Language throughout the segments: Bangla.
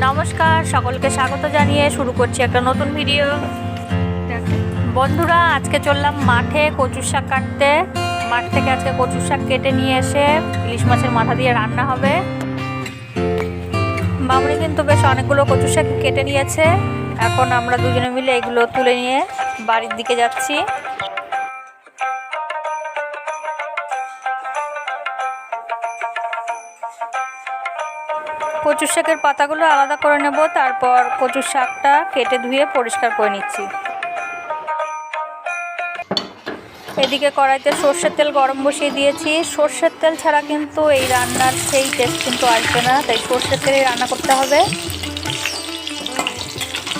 নমস্কার, সকলকে স্বাগত জানিয়ে শুরু করছি একটা নতুন ভিডিও। বন্ধুরা, আজকে চললাম মাঠে কচুর শাক কাটতে। মাঠ থেকে আজকে কচুর শাক কেটে নিয়ে এসে ইলিশ মাছের মাথা দিয়ে রান্না হবে। মামনি কিন্তু বেশ অনেকগুলো কচুর শাক কেটে নিয়েছে। এখন আমরা দুজনে মিলে এগুলো তুলে নিয়ে বাড়ির দিকে যাচ্ছি। কচুর শাকের পাতাগুলো আলাদা করে নেব, তারপর কচুর শাকটা কেটে ধুয়ে পরিষ্কার করে নিচ্ছি। এদিকে কড়াইতে সর্ষের তেল গরম বসিয়ে দিয়েছি। সর্ষের তেল ছাড়া কিন্তু এই রান্নার সেই টেস্ট কিন্তু আসবে না, তাই সর্ষের তেলে রান্না করতে হবে।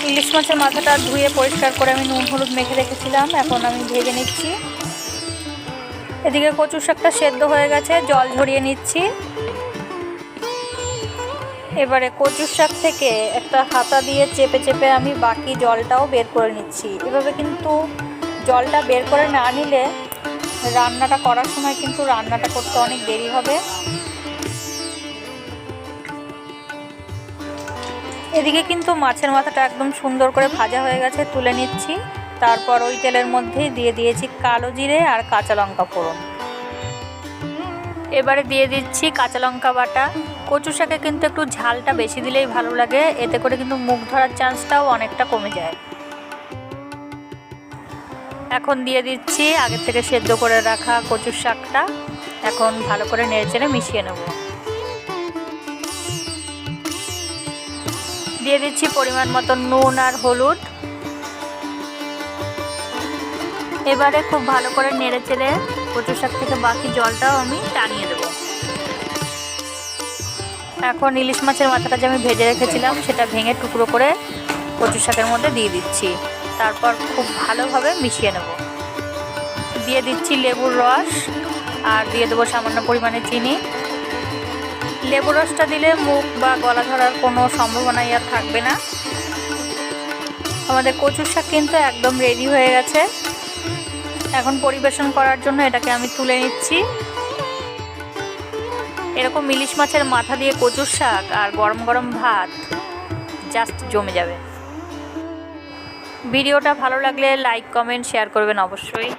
ইলিশ মাছের মাথাটা ধুয়ে পরিষ্কার করে আমি নুন হলুদ মেখে রেখেছিলাম, এখন আমি ভেজে নিচ্ছি। এদিকে কচুর শাকটা সেদ্ধ হয়ে গেছে, জল ঝরিয়ে নিচ্ছি। এবারে কচুর শাক থেকে একটা হাতা দিয়ে চেপে চেপে আমি বাকি জলটাও বের করে নিচ্ছি। এভাবে কিন্তু জলটা বের করে না নিলে রান্নাটা করার সময় কিন্তু রান্নাটা করতে অনেক দেরি হবে। এদিকে কিন্তু মাছের মাথাটা একদম সুন্দর করে ভাজা হয়ে গেছে, তুলে নিচ্ছি। তারপর ওই তেলের মধ্যেই দিয়ে দিয়েছি কালো জিরে আর কাঁচা লঙ্কা ফোড়ন। এবারে দিয়ে দিচ্ছি কাঁচা লঙ্কা বাটা। কচু শাকে কিন্তু একটু ঝালটা বেশি দিলেই ভালো লাগে, এতে করে কিন্তু মুখ ধরার চান্সটাও অনেকটা কমে যায়। এখন দিয়ে দিচ্ছি আগের থেকে সেদ্ধ করে রাখা কচুর শাকটা। এখন ভালো করে নেড়েচেড়ে মিশিয়ে নেব। দিয়ে দিচ্ছি পরিমাণ মতো নুন আর হলুদ। এবারে খুব ভালো করে নেড়েচেড়ে কচুর শাক থেকে বাকি জলটাও আমি টানিয়ে দেবো। এখন ইলিশ মাছের মাথাটা যে আমি ভেজে রেখেছিলাম সেটা ভেঙে টুকরো করে কচুর শাকের মধ্যে দিয়ে দিচ্ছি। তারপর খুব ভালোভাবে মিশিয়ে নেব। দিয়ে দিচ্ছি লেবুর রস আর দিয়ে দেবো সামান্য পরিমাণে চিনি। লেবুর রসটা দিলে মুখ বা গলা ধরার কোনো সম্ভাবনাই আর থাকবে না। আমাদের কচুর শাক কিন্তু একদম রেডি হয়ে গেছে। এখন পরিবেশন করার জন্য এটাকে আমি তুলে নিচ্ছি। এরকম ইলিশ মাছের মাথা দিয়ে কচুর শাক আর গরম গরম ভাত জাস্ট জমে যাবে। ভিডিওটা ভালো লাগলে লাইক কমেন্ট শেয়ার করবেন অবশ্যই।